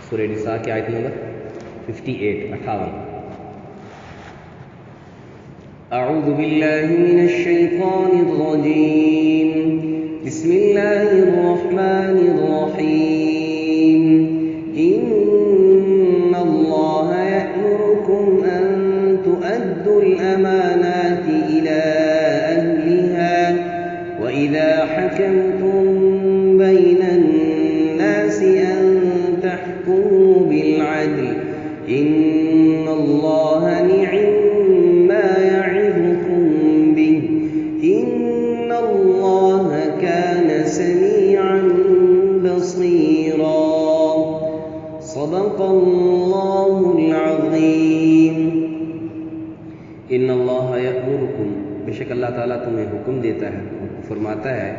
سورہ نساء کی آیت نمبر 58 اعوذ باللہ من الشیطان الرجیم بسم اللہ الرحمن الرحیم ان اللہ یأمرکم ان تؤدوا الامانات الى اہلها واذا حکمتم بین الناس ان تحكموا بالعدل ان اللہ نعم ما يعظكم به ان اللہ كان سميعا بصيرا صدق اللہ العظیم ان اللہ یأمرکم، بے شک اللہ تعالیٰ تمہیں حکم دیتا ہے، فرماتا ہے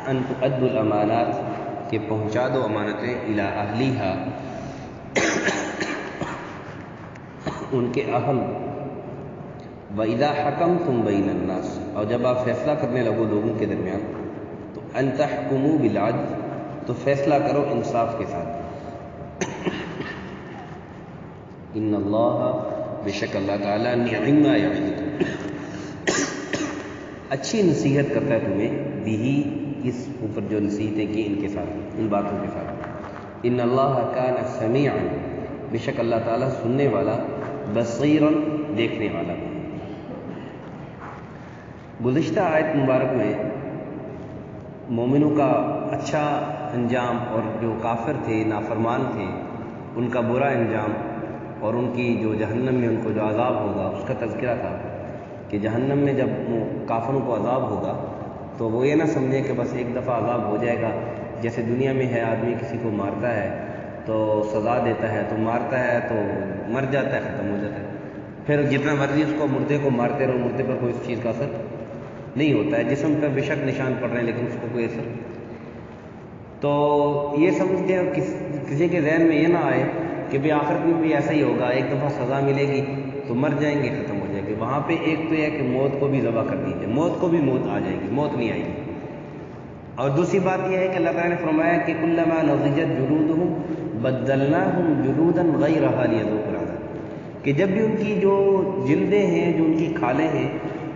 ان تؤدوا الامانات، کہ پہنچا دو امانتیں الی اہلیہا، ان کے اہل، وَإِذَا حَكَمْتُمْ بَيْنَ النَّاسِ، اور جب آپ فیصلہ کرنے لگو لوگوں کے درمیان، تو أَن تَحْكُمُوا بِالْعَدْلِ، تو فیصلہ کرو انصاف کے ساتھ۔ ان اللہ، بے شک اللہ تعالیٰ، نعم ما یعظکم، اچھی نصیحت کرتا ہے تمہیں، بھی اس اوپر جو نصیحتیں کی ان کے ساتھ، ان باتوں کے ساتھ۔ ان اللہ کان سمیعا، بے شک اللہ تعالیٰ سننے والا، بصیرا، دیکھنے والا۔ گزشتہ آیت مبارک میں مومنوں کا اچھا انجام اور جو کافر تھے، نافرمان تھے، ان کا برا انجام اور ان کی جو جہنم میں ان کو جو عذاب ہوگا اس کا تذکرہ تھا کہ جہنم میں جب کافروں کو عذاب ہوگا تو وہ یہ نہ سمجھیں کہ بس ایک دفعہ عذاب ہو جائے گا، جیسے دنیا میں ہے آدمی کسی کو مارتا ہے تو سزا دیتا ہے، تو مارتا ہے تو مر جاتا ہے، ختم ہو جاتا ہے، پھر جتنا مرضی اس کو مردے کو مارتے رہو، مردے پر کوئی اس چیز کا اثر نہیں ہوتا ہے، جسم پر بے شک نشان پڑ رہے ہیں لیکن اس کو کوئی اثر۔ تو یہ سمجھتے ہیں کسی کے ذہن میں یہ نہ آئے کہ بھی آخرت میں بھی ایسا ہی ہوگا، ایک دفعہ سزا ملے گی تو مر جائیں گے، ختم ہو جائے گی۔ وہاں پہ ایک تو یہ کہ موت کو بھی ذبح کر دیجیے، موت کو بھی موت آ جائے گی، موت نہیں آئے گی۔ اور دوسری بات یہ ہے کہ اللہ تعالیٰ نے فرمایا کہ کلما نضجت جلودہم بدلناہم جلودا غیرہا لیذوقوا العذاب، کہ جب بھی ان کی جو جلدیں ہیں، جو ان کی کھالیں ہیں،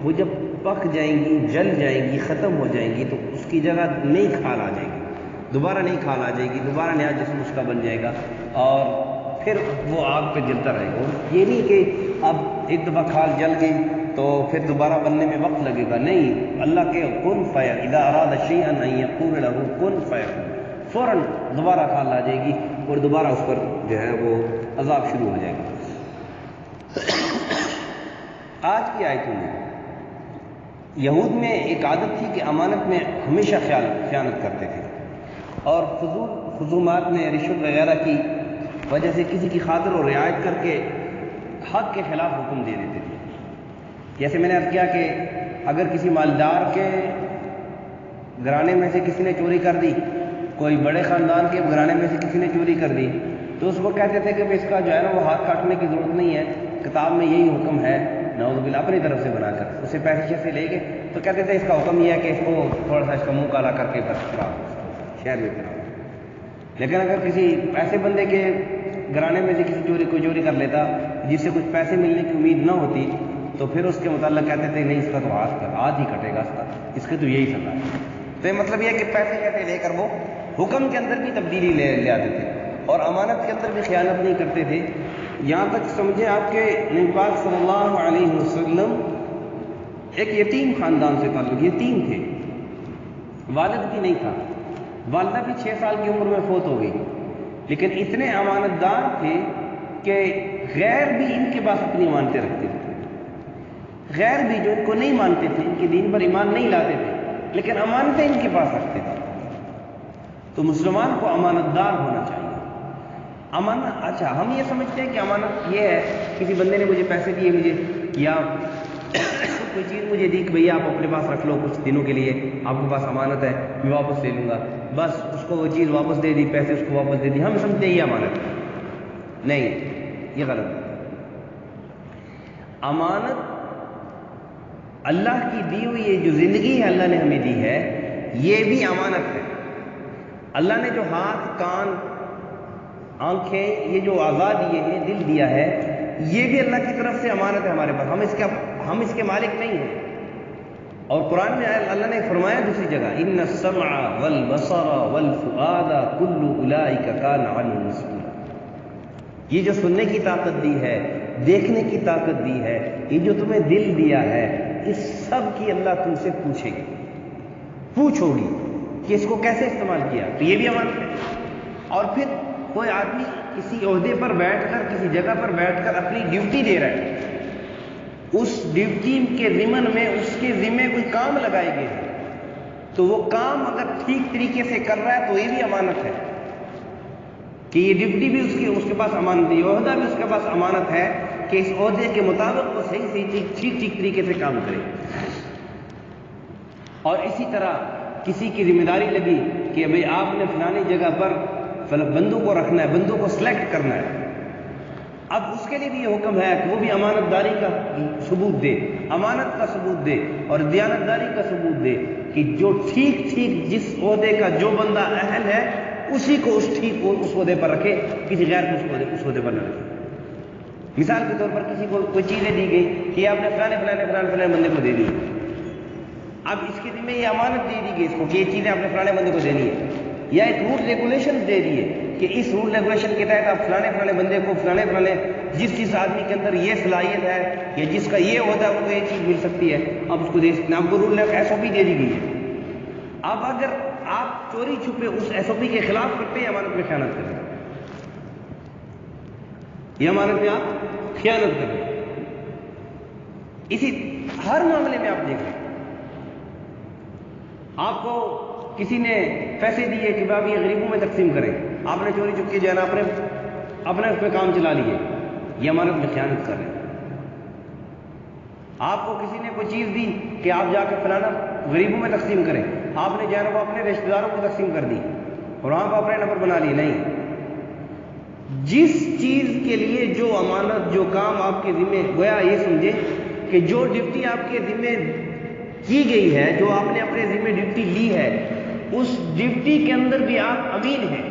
وہ جب پک جائیں گی، جل جائیں گی، ختم ہو جائیں گی، تو اس کی جگہ نئی کھال آ جائے گی، دوبارہ نئی کھال آ جائے گی، دوبارہ نیا جسم اس کا بن جائے گا اور پھر وہ آگ پہ جلتا رہے گا۔ یہ نہیں کہ اب ایک دفعہ کھال جل گئی تو پھر دوبارہ بننے میں وقت لگے گا، نہیں، اللہ کے کن فیکون، اذا اراد شیئا ان یقول له کن فیکون، فوراً دوبارہ کھال آ جائے گی اور دوبارہ اس پر جو ہے وہ عذاب شروع ہو جائے گا۔ آج کی آیتوں میں یہود میں ایک عادت تھی کہ امانت میں ہمیشہ خیانت کرتے تھے اور فضول خصومات میں رشوت وغیرہ کی وجہ سے کسی کی خاطر اور رعایت کر کے حق کے خلاف حکم دے دیتے تھے۔ جیسے میں نے عرض کیا کہ اگر کسی مالدار کے گھرانے میں سے کسی نے چوری کر دی، کوئی بڑے خاندان کے گھرانے میں سے کسی نے چوری کر دی، تو اس کو کہتے تھے کہ اس کا جو ہے نا وہ ہاتھ کاٹنے کی ضرورت نہیں ہے، کتاب میں یہی حکم ہے، نعوذ باللہ، اپنی طرف سے بنا کر اسے پیسے شیسے لے کے تو کہتے تھے اس کا حکم یہ ہے کہ اس کو تھوڑا سا اس کا منہ کالا کر کے بس کراؤ، شہر میں کراؤ۔ لیکن اگر کسی ایسے بندے کے گھرانے میں سے کسی کوئی چوری کر لیتا جس سے کچھ پیسے ملنے کی امید نہ ہوتی تو پھر اس کے متعلق کہتے تھے نہیں، اس کا تو ہاتھ ہی کٹے گا، اس کے تو یہی سزا ہے۔ تو یہ مطلب یہ ہے کہ پیسے لے کر وہ حکم کے اندر بھی تبدیلی لے آتے تھے اور امانت کے اندر بھی خیانت نہیں کرتے تھے۔ یہاں تک سمجھیں آپ کے نبی پاک صلی اللہ علیہ وسلم ایک یتیم خاندان سے تعلق، یتیم تھے، والد بھی نہیں تھا، والدہ بھی 6 سال کی عمر میں فوت ہو گئی، لیکن اتنے امانت دار تھے کہ غیر بھی ان کے پاس اپنی امانتیں رکھتے تھے، غیر بھی جو ان کو نہیں مانتے تھے، ان کے دین پر ایمان نہیں لاتے تھے، لیکن امانتیں ان کے پاس رکھتے تھے۔ تو مسلمان کو امانت دار ہونا چاہیے۔ امانت، اچھا ہم یہ سمجھتے ہیں کہ امانت یہ ہے کسی بندے نے مجھے پیسے دیے مجھے، یا کوئی چیز مجھے دی کہ بھئی آپ اپنے پاس رکھ لو کچھ دنوں کے لیے، آپ کے پاس امانت ہے، میں واپس لے لوں گا، بس اس کو وہ چیز واپس دے دی، پیسے اس کو واپس دے دی، ہم سمجھتے ہیں یہ امانت ہے۔ نہیں، یہ غلط ہے۔ امانت اللہ کی دی ہوئی یہ جو زندگی ہے اللہ نے ہمیں دی ہے، یہ بھی امانت ہے۔ اللہ نے جو ہاتھ، کان، آنکھیں، یہ جو اعضاء دیے ہیں، دل دیا ہے، یہ بھی اللہ کی طرف سے امانت ہے ہمارے پاس، ہم اس کے مالک نہیں ہیں۔ اور قرآن میں اللہ نے فرمایا دوسری جگہ، ان السمع والبصر والفؤاد کل اولئک کان عنہ مسئولا، یہ جو سننے کی طاقت دی ہے، دیکھنے کی طاقت دی ہے، یہ جو تمہیں دل دیا ہے، اس سب کی اللہ تم سے پوچھو گی کہ اس کو کیسے استعمال کیا، تو یہ بھی امانت ہے۔ اور پھر کوئی آدمی کسی عہدے پر بیٹھ کر، کسی جگہ پر بیٹھ کر اپنی ڈیوٹی دے رہا ہے، اس ڈیوٹی کے ضمن میں اس کے ذمے کوئی کام لگائے گئے ہیں، تو وہ کام اگر ٹھیک طریقے سے کر رہا ہے تو یہ بھی امانت ہے کہ یہ ڈیوٹی بھی اس کے پاس امانت ہے، عہدہ بھی اس کے پاس امانت ہے کہ اس عہدے کے مطابق وہ صحیح ٹھیک طریقے سے کام کرے۔ اور اسی طرح کسی کی ذمہ داری لگی کہ بھئی آپ نے فلانی جگہ پر بندوں کو رکھنا ہے، بندوں کو سلیکٹ کرنا ہے، اب اس کے لیے بھی یہ حکم ہے کہ وہ بھی امانت داری کا ثبوت دے، امانت کا ثبوت دے اور دیانت داری کا ثبوت دے کہ جو ٹھیک جس عہدے کا جو بندہ اہل ہے اسی کو اس عہدے پر رکھے، کسی غیر کو اس عہدے پر نہ رکھے۔ مثال کے طور پر کسی کو کوئی چیزیں دی گئی کہ آپ نے فلانے بندے کو دے دی، اب اس کے ذمہ یہ امانت دے دی گئی اس کو کہ یہ چیزیں آپ نے فلانے بندے کو دینی ہے، یا ایک رول ریگولیشن دے دیے کہ اس رول ریگولیشن کے تحت آپ فلانے بندے کو فلانے جس آدمی کے اندر یہ صلاحیت ہے یا جس کا یہ عہدہ ہے وہ یہ چیز مل سکتی ہے، اب اس کو دے سکتے ہیں، آپ کو رول ایس او پی دے دی گئی ہے۔ اب اگر آپ چوری چھپے اس ایس او پی کے خلاف کرتے ہیں، امانت میں خیانت کرتے ہیں، یہ امانت میں آپ خیانت کرتے ہیں۔ اسی ہر معاملے میں آپ دیکھ رہے ہیں، آپ کو کسی نے پیسے دیے کہ آپ یہ غریبوں میں تقسیم کریں، آپ نے چوری چپ کے جو ہے نا اپنے اس پہ کام چلا لیے، یہ امانت میں خیانت کر رہے ہیں۔ آپ کو کسی نے کوئی چیز دی کہ آپ جا کے فلانا غریبوں میں تقسیم کریں، آپ نے جو ہے نا وہ اپنے رشتہ داروں کو تقسیم کر دی اور وہاں کو اپنے نمبر بنا لیے، نہیں، جس چیز کے لیے جو امانت جو کام آپ کے ذمہ گویا یہ سمجھے کہ جو ڈیوٹی آپ کے ذمہ کی گئی ہے، جو آپ نے اپنے ذمہ ڈیوٹی لی ہے، اس ڈیوٹی کے اندر بھی آپ امین ہیں،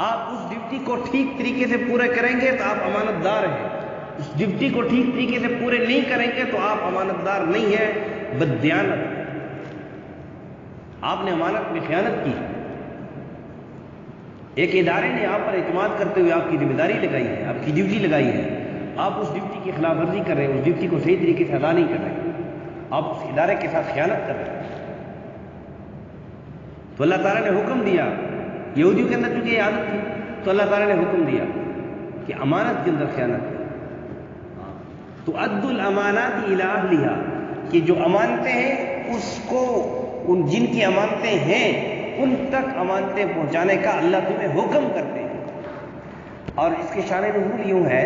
آپ اس ڈیوٹی کو ٹھیک طریقے سے پورے کریں گے تو آپ امانت دار ہیں، اس ڈیوٹی کو ٹھیک طریقے سے پورے نہیں کریں گے تو آپ امانت دار نہیں ہیں، بددیانت، آپ نے امانت میں خیانت کی۔ ایک ادارے نے آپ پر اعتماد کرتے ہوئے آپ کی ذمہ داری لگائی ہے، آپ کی ڈیوٹی لگائی ہے، آپ اس ڈیوٹی کی خلاف ورزی کر رہے ہیں، اس ڈیوٹی کو صحیح طریقے سے ادا نہیں کر رہے، آپ اس ادارے کے ساتھ خیانت کر رہے ہیں، تو اللہ تعالیٰ نے حکم دیا، یہودیوں کے اندر چونکہ یہ عادت تھی تو اللہ تعالیٰ نے حکم دیا کہ امانت کے اندر خیانت ہے، تو عد الامانات الی اہلھا، کہ جو امانتیں ہیں اس کو ان جن کی امانتیں ہیں ان تک امانتیں پہنچانے کا اللہ تمہیں حکم کرتے ہیں۔ اور اس کے شان نزول یوں ہے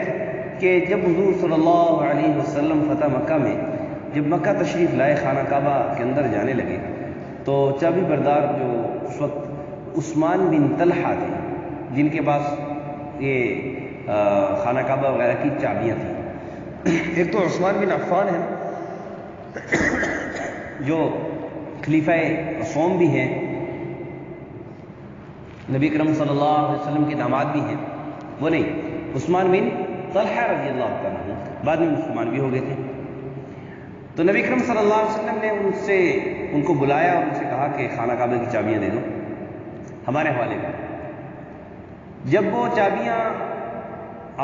کہ جب حضور صلی اللہ علیہ وسلم فتح مکہ میں جب مکہ تشریف لائے، خانہ کعبہ کے اندر جانے لگے، تو چابی بردار جو اس وقت عثمان بن طلحہ تھے، جن کے پاس یہ خانہ کعبہ وغیرہ کی چابیاں تھیں، ایک تو عثمان بن عفان ہے جو خلیفہ رسوم بھی ہیں، نبی کرم صلی اللہ علیہ وسلم کے داماد بھی ہیں، وہ نہیں، عثمان بن طلحہ رضی اللہ تعالیٰ عنہ بعد میں مسلمان بھی ہو گئے تھے۔ تو نبی کرم صلی اللہ علیہ وسلم نے ان کو بلایا اور ان سے کہا کہ خانہ کعبہ کی چابیاں دے دو ہمارے حوالے کر۔ جب وہ چابیاں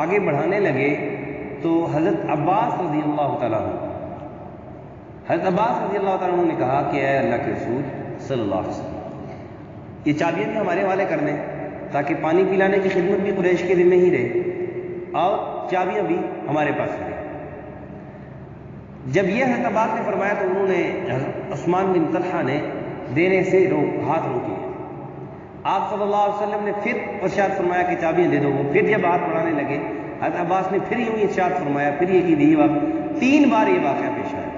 آگے بڑھانے لگے تو حضرت عباس رضی اللہ تعالیٰ عنہ نے کہا کہ اے اللہ کے رسول صلی اللہ علیہ وسلم، یہ چابیاں بھی ہمارے حوالے کر دیں تاکہ پانی پلانے کی خدمت بھی قریش کے ذمہ ہی رہے اور چابیاں بھی ہمارے پاس رہے۔ جب یہ حضرت عباس نے فرمایا تو انہوں نے عثمان بن طلحہ نے دینے سے ہاتھ روکے۔ آپ صلی اللہ علیہ وسلم نے پھر ارشاد فرمایا کہ چابیاں دے دو، وہ پھر جب ہاتھ بڑھانے لگے حضرت عباس نے پھر یوں ارشاد فرمایا، پھر یہ کہ یہی واقعہ 3 بار یہ واقعہ پیش آیا۔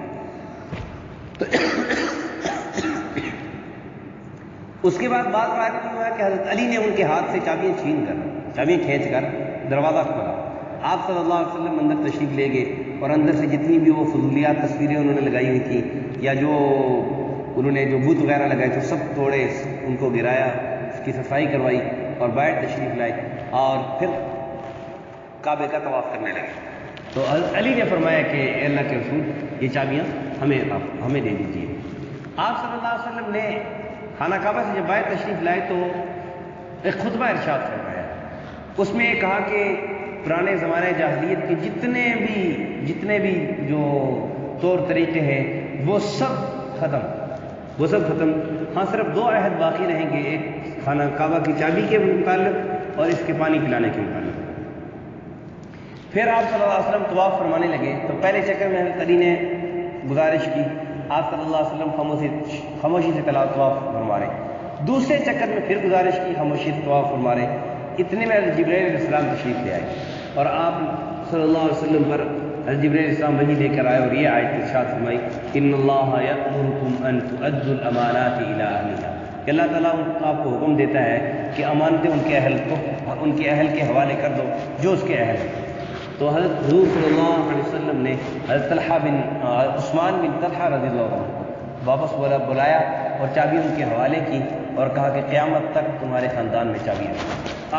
اس کے بعد بات راہ نہیں ہوا کہ حضرت علی نے ان کے ہاتھ سے چابیاں کھینچ کر دروازہ کھولا۔ آپ صلی اللہ علیہ وسلم اندر تشریف لے گئے اور اندر سے جتنی بھی وہ فضولیات تصویریں انہوں نے لگائی ہوئی تھیں یا جو انہوں نے جو بت وغیرہ لگائے تھے سب توڑے، ان کو گرایا، اس کی صفائی کروائی اور بیٹھ تشریف لائے اور پھر کعبے کا طواف کرنے لگے. تو علی نے فرمایا کہ اے اللہ کے رسول یہ چابیاں ہمیں دے دیجیے. آپ صلی اللہ علیہ وسلم نے خانہ کعبہ سے جب باہر تشریف لائے تو ایک خطبہ ارشاد فرمایا. اس میں یہ کہا کہ پرانے زمانے جاہلیت کے جتنے بھی جو طور طریقے ہیں وہ سب ختم. ہاں صرف 2 عہد باقی رہیں گے، ایک خانہ کعبہ کی چابی کے متعلق اور اس کے پانی پلانے کے متعلق. پھر آپ صلی اللہ علیہ وسلم طواف فرمانے لگے تو پہلے چکر میں حضرت علی نے گزارش کی، آپ صلی اللہ علیہ وسلم خاموشی سے طواف فرما رہے. دوسرے چکر میں پھر گزارش کی، خاموشی سے طواف فرما رہے. اتنے میں جبرائیل علیہ السلام تشریف لے آئے اور آپ صلی اللہ علیہ وسلم پر جبرائیل علیہ السلام وحی لے کر آئے اور یہ آیت ارشاد فرمائی ان اللہ یأمرکم ان تؤدوا الامانات الی اہلہا، کہ اللہ تعالیٰ آپ کو حکم دیتا ہے کہ امانتیں ان کے اہل کے حوالے کر دو جو اس کے اہل ہیں. تو حضرت حضور صلی اللہ علیہ وسلم نے حضرت عثمان بن طلحہ رضی اللہ عنہ واپس بلایا اور چابی ان کے حوالے کی اور کہا کہ قیامت تک تمہارے خاندان میں چابی ہے.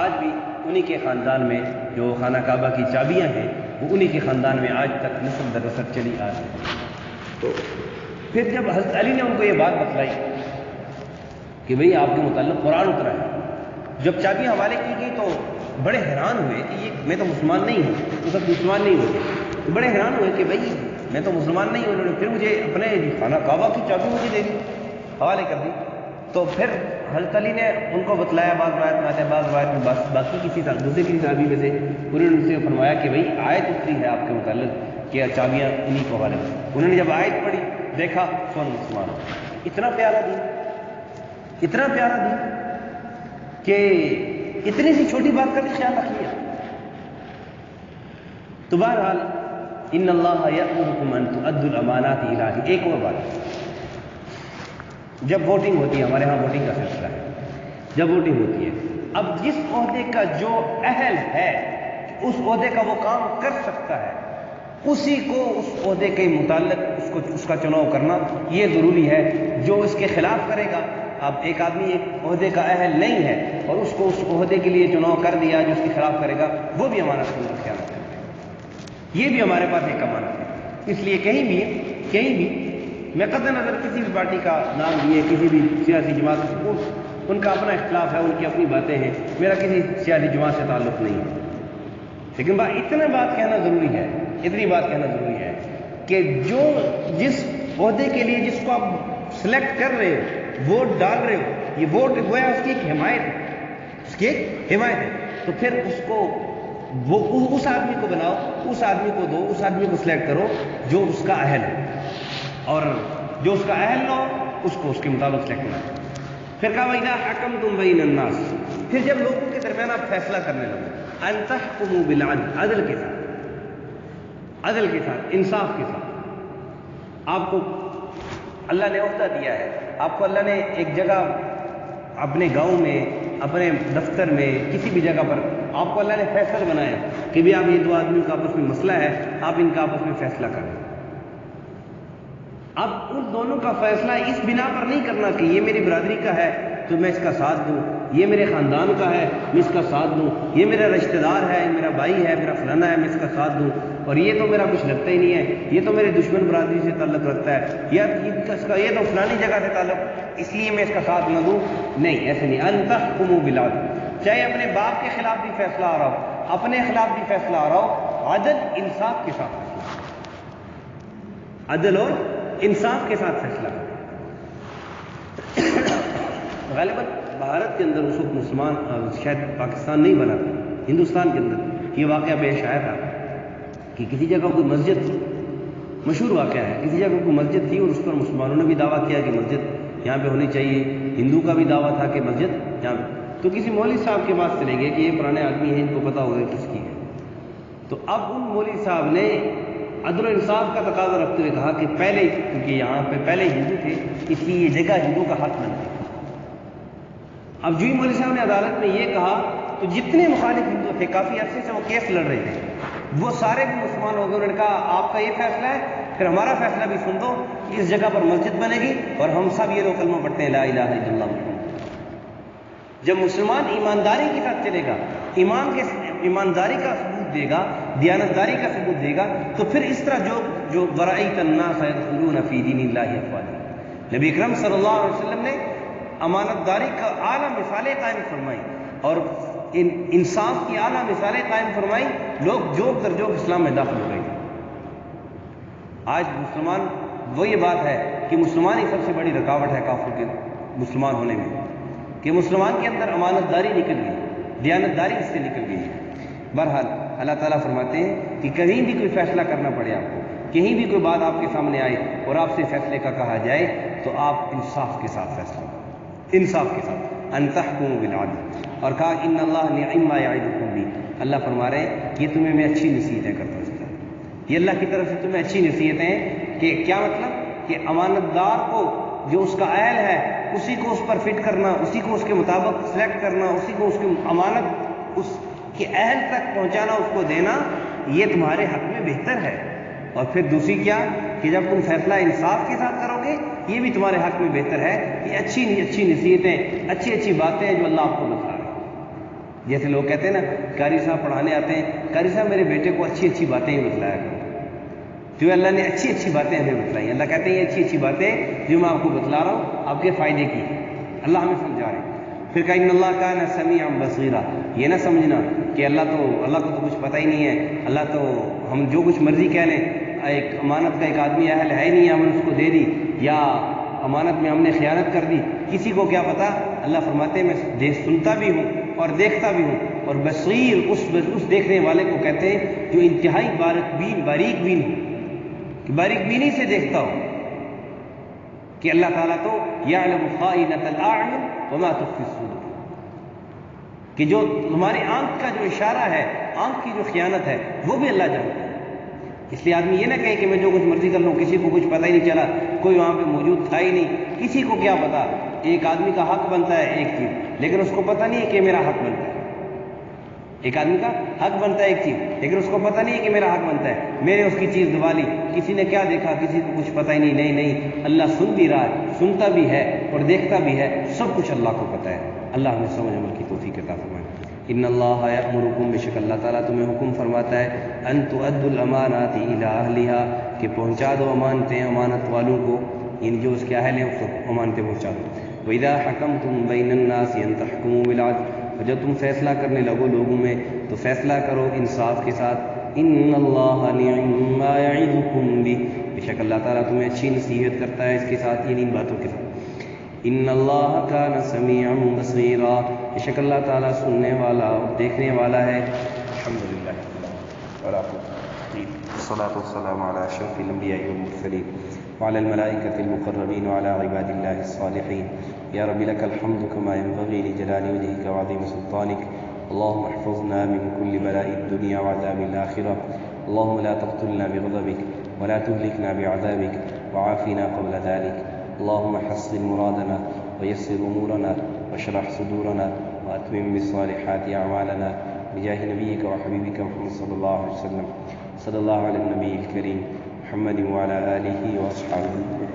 آج بھی انہی کے خاندان میں جو خانہ کعبہ کی چابیاں ہیں وہ انہی کے خاندان میں آج تک نسل در نسل چلی آ رہی ہے. تو پھر جب حضرت علی نے ان کو یہ بات بتلائی کہ بھئی آپ کے متعلق قرآن اترا ہے، جب چابیاں حوالے کی گئی تو بڑے حیران ہوئے کہ یہ میں تو مسلمان نہیں ہوں. وہ سب مسلمان نہیں ہوتے، بڑے حیران ہوئے کہ بھئی میں تو مسلمان نہیں ہوں. انہوں نے پھر مجھے اپنے خانہ کعبہ کی چابی مجھے دے دی، حوالے کر دی. تو پھر حضرت علی نے ان کو بتلایا، بعض روایت میں آتے ہیں، بعض روایت میں باقی دوسرے کسی صحابی میں سے انہوں نے ان سے فرمایا کہ بھئی آیت اتری ہے آپ کے متعلق کہ چابیاں انہی کو حوالے میں. انہوں نے جب آیت پڑھی دیکھا سن مسلمان. اتنا پیارا دین کہ اتنی سی چھوٹی بات کا بھی خیال رکھیے. تو بہرحال ان اللہ یأمرکم ان تؤدوا الامانات الی اہلہا. ایک اور بات، جب ووٹنگ ہوتی ہے، ہمارے ہاں ووٹنگ کا سلسلہ ہے، جب ووٹنگ ہوتی ہے، اب جس عہدے کا جو اہل ہے اس عہدے کا وہ کام کر سکتا ہے اسی کو اس عہدے کے متعلق اس کا چناؤ کرنا یہ ضروری ہے. جو اس کے خلاف کرے گا، اب ایک آدمی ایک عہدے کا اہل نہیں ہے اور اس کو اس عہدے کے لیے چناؤ کر دیا جو اس کے خلاف کرے گا، وہ بھی ہمارا خیانت ہے. یہ بھی ہمارے پاس ایک امانت ہے. اس لیے کہیں بھی میں قطع نظر کسی بھی پارٹی کا نام لیے، کسی بھی سیاسی جماعت، ان کا اپنا اختلاف ہے، ان کی اپنی باتیں ہیں، میرا کسی سیاسی جماعت سے تعلق نہیں ہے. لیکن اتنی بات کہنا ضروری ہے کہ جو جس عہدے کے لیے جس کو آپ سلیکٹ کر رہے ہو، ووٹ ڈال رہے ہو، یہ ووٹ گویا اس کی ایک حمایت ہے. تو پھر اس کو اس آدمی کو بناؤ، اس آدمی کو دو، اس آدمی کو سلیکٹ کرو جو اس کا اہل ہے، اور جو اس کا اہل نہ ہو اس کو اس کے مطابق سلیکٹ کرنا. پھر کہا وَإِذَا حَكَمْتُمْ بَيْنَ النَّاسِ، پھر جب لوگوں کے درمیان آپ فیصلہ کرنے لگو، أَن تَحْكُمُوا بِالْعَدْلِ، عدل کے ساتھ، انصاف کے ساتھ. آپ کو اللہ نے عہدہ دیا ہے، آپ کو اللہ نے ایک جگہ اپنے گاؤں میں، اپنے دفتر میں، کسی بھی جگہ پر آپ کو اللہ نے فیصلہ بنایا کہ بھی آپ یہ 2 آدمیوں کا آپس میں مسئلہ ہے، آپ ان کا آپس میں فیصلہ کریں. اب ان دونوں کا فیصلہ اس بنا پر نہیں کرنا کہ یہ میری برادری کا ہے تو میں اس کا ساتھ دوں، یہ میرے خاندان کا ہے میں اس کا ساتھ دوں، یہ میرا رشتہ دار ہے، میرا بھائی ہے، میرا فلانا ہے میں اس کا ساتھ دوں، اور یہ تو میرا کچھ لگتا ہی نہیں ہے، یہ تو میرے دشمن برادری سے تعلق رکھتا ہے، یا یہ تو فلانی جگہ سے تعلق اس لیے میں اس کا ساتھ نہ دوں. نہیں، ایسے نہیں. ان تحکموا بالعدل، چاہے اپنے باپ کے خلاف بھی فیصلہ آ رہا ہو، اپنے خلاف بھی فیصلہ آ رہا ہو، عدل انصاف کے ساتھ فیصلہ، عدل اور انصاف کے ساتھ فیصلہ. غالباً بھارت کے اندر اس وقت مسلمان شاید پاکستان نہیں بنا تھا، ہندوستان کے اندر یہ واقعہ پیش آیا تھا کہ کسی جگہ کوئی مسجد، مشہور واقعہ ہے، کسی جگہ کوئی مسجد تھی اور اس پر مسلمانوں نے بھی دعویٰ کیا کہ مسجد یہاں پہ ہونی چاہیے، ہندو کا بھی دعویٰ تھا کہ مسجد یہاں پہ. تو کسی مولوی صاحب کے پاس چلے گئے کہ یہ پرانے آدمی ہیں، ان کو پتہ ہوگا کس کی ہے. تو اب ان مولوی صاحب نے عدل و انصاف کا تقاضا رکھتے ہوئے کہا کہ پہلے، کیونکہ یہاں پہ پہلے ہندو تھے اس لیے یہ جگہ ہندو کا حق بنتی. اب جو ہی مولوی صاحب نے عدالت میں یہ کہا تو جتنے مخالف ہندو تھے، کافی عرصے سے وہ کیس لڑ رہے تھے، وہ سارے بھی مسلمان ہو گئے. انہوں نے کہا آپ کا یہ فیصلہ ہے، پھر ہمارا فیصلہ بھی سن دو، اس جگہ پر مسجد بنے گی اور ہم سب یہ 2 کلمہ پڑھتے ہیں لا الہ الا اللہ. جب مسلمان ایمانداری کے ساتھ چلے گا، ایمانداری کا ثبوت دے گا، دیانتداری کا ثبوت دے گا، تو پھر اس طرح جو ورأیت الناس يدخلون فی دین اللہ افواجا، نبی اکرم صلی اللہ علیہ وسلم نے امانت داری کا اعلیٰ مثالیں قائم فرمائی اور انصاف کی اعلیٰ مثالیں قائم فرمائی، لوگ جوک در جوک اسلام میں داخل ہو گئے تھے۔ آج مسلمان، وہ یہ بات ہے کہ مسلمان ہی سب سے بڑی رکاوٹ ہے کافر کے مسلمان ہونے میں، کہ مسلمان کے اندر امانت داری نکل گئی، دیانت داری اس سے نکل گئی ہے۔ بہرحال اللہ تعالیٰ فرماتے ہیں کہ کہیں بھی کوئی فیصلہ کرنا پڑے آپ کو، کہیں بھی کوئی بات آپ کے سامنے آئے اور آپ سے فیصلے کا کہا جائے تو آپ انصاف کے ساتھ فیصلہ کریں، انصاف کے ساتھ، ان تحکموا بالعدل۔ اور کہا ان اللہ نعم ما یعظکم بہ، اللہ فرما رہے ہیں یہ تمہیں میں اچھی نصیحتیں کرتا ہوں، یہ اللہ کی طرف سے تمہیں اچھی نصیحتیں ہیں۔ کہ کیا مطلب؟ کہ امانت دار کو جو اس کا اہل ہے اسی کو اس پر فٹ کرنا، اسی کو اس کے مطابق سلیکٹ کرنا، اسی کو اس کی امانت اس کے اہل تک پہنچانا، اس کو دینا، یہ تمہارے حق میں بہتر ہے۔ اور پھر دوسری کیا کہ جب تم فیصلہ انصاف کے ساتھ کرو گے یہ بھی تمہارے حق میں بہتر ہے۔ یہ اچھی نصیحتیں، اچھی باتیں ہیں جو اللہ آپ کو بتا رہے ہیں۔ جیسے لوگ کہتے ہیں نا قاری صاحب پڑھانے آتے ہیں، قاری صاحب میرے بیٹے کو اچھی باتیں ہی بتلایا کرو، جو اللہ نے اچھی باتیں ہمیں بتلائی۔ اللہ کہتے ہیں یہ اچھی باتیں جو میں آپ کو بتلا رہا ہوں آپ کے فائدے کی ہیں، اللہ ہمیں سمجھا رہے ہیں۔ پھر کہا ان اللہ کان سمیعا بصیرا، یہ نہ سمجھنا کہ اللہ کو تو کچھ پتہ ہی نہیں ہے، اللہ تو ہم جو کچھ مرضی کہہ لیں، ایک امانت کا ایک آدمی اہل ہے ہی نہیں، ہم نے اس کو دے دی، یا امانت میں ہم نے خیانت کر دی، کسی کو کیا پتہ۔ اللہ فرماتے ہیں میں سنتا بھی ہوں اور دیکھتا بھی ہوں، اور بصیر اس دیکھنے والے کو کہتے ہیں جو انتہائی باریک بین ہو، کہ باریک بینی سے دیکھتا ہو، کہ اللہ تعالیٰ تو یعلم خائنۃ الاعین وما تخفی الصدور، کہ جو تمہاری آنکھ کا جو اشارہ ہے، آنکھ کی جو خیانت ہے وہ بھی اللہ جانتا ہے۔ اس لیے آدمی یہ نہ کہے کہ میں جو کچھ مرضی کر لوں، کسی کو کچھ پتہ ہی نہیں چلا، کوئی وہاں پہ موجود تھا ہی نہیں، کسی کو کیا پتا۔ ایک آدمی کا حق بنتا ہے ایک چیز، لیکن اس کو پتہ نہیں ہے کہ میرا حق بنتا ہے۔ ایک آدمی کا حق بنتا ہے ایک چیز، لیکن اس کو پتہ نہیں ہے کہ میرا حق بنتا ہے، میں نے اس کی چیز دبا لی، کسی نے کیا دیکھا، کسی کو کچھ پتہ ہی نہیں۔ نہیں، اللہ سن بھی رہا ہے، سنتا بھی ہے اور دیکھتا بھی ہے، سب کچھ اللہ کو پتہ ہے۔ اللہ ہمیں سمجھ عمل کی توفیق عطا فرمائے۔ ان اللہ یأمرکم، بے شک اللہ تعالیٰ تمہیں حکم فرماتا ہے، ان تؤدوا الامانات الی اہلها، کہ پہنچا دو امانتیں امانت والوں کو، ان جو اس کے اہل ہیں اس کو امانتیں پہنچا دو۔ وَإِذَا حَكَمْتُم بَيْنَ النَّاسِ أَن تَحْكُمُوا بِالْعَدْلِ، اور جب تم فیصلہ کرنے لگو لوگوں میں تو فیصلہ کرو انصاف کے ساتھ۔ ان اللہ نعم ما یعظکم بہ، بے شک اللہ تعالیٰ تمہیں اچھی نصیحت کرتا ہے اس کے ساتھ، ان باتوں کے ساتھ۔ ان اللہ کان سمیعا بصیرا، بے شک اللہ تعالیٰ سننے والا اور دیکھنے والا ہے۔ الحمدللہ والصلاة والسلام علی اشرف الانبیاء والمرسلین وعلى الملائکة المقربین وعلى عباد اللہ الصالحین۔ یا رب لك الحمد كما ينبغي لجلال وجهك وعظيم سلطانك، اللهم احفظنا من كل بلاء الدنيا وعذاب الآخرة، اللهم لا تقتلنا بغضبك ولا تهلكنا بعذابك وعافنا قبل ذلك، اللهم حصن مرادنا ويسر أمورنا واشرح صدورنا وأتمم بالصالحات أعمالنا بجاه نبيك وحبيبك محمد صلى الله عليه وسلم، صلى الله على النبي الكريم محمد وعلى آله وأصحابه